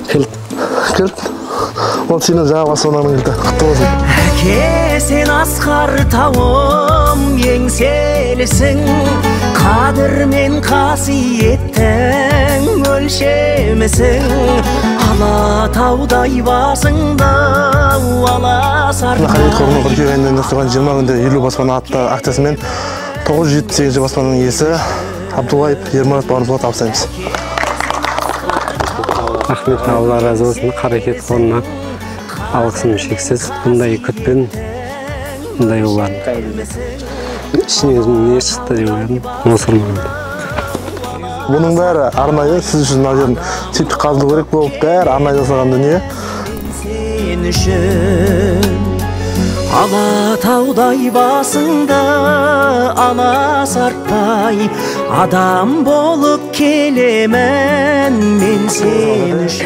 Кілт. Ол сені жаңа басуынан келді. Құтты болсын. Әке, сен асқар тауым еңселісің, қадір мен қасиеттің өлшемісің. Алатаудай басыңда аласар. Қажет қоғының қыркүйегінен тұрған 20 күнде елу баспана атты акциясымен 978 баспананың иесі Абдуллаев Ермұрат бауырымызға табыстаймыз. Рахмет, Алла разы болсын. Қарекет қолына алғысым шексіз. Бұндай күтпен, бұндай оларын. Ішіне өзім не шықты деп ойладым, осырмағанды. Бұның бәрі арнайы, сіз үшін мына сөйтіп қазылу керек болып, бәрі арнайы жасаған дүние. Сен үшін Алатаудай басыңда аласартпай адам болып келемін мен сен үшін.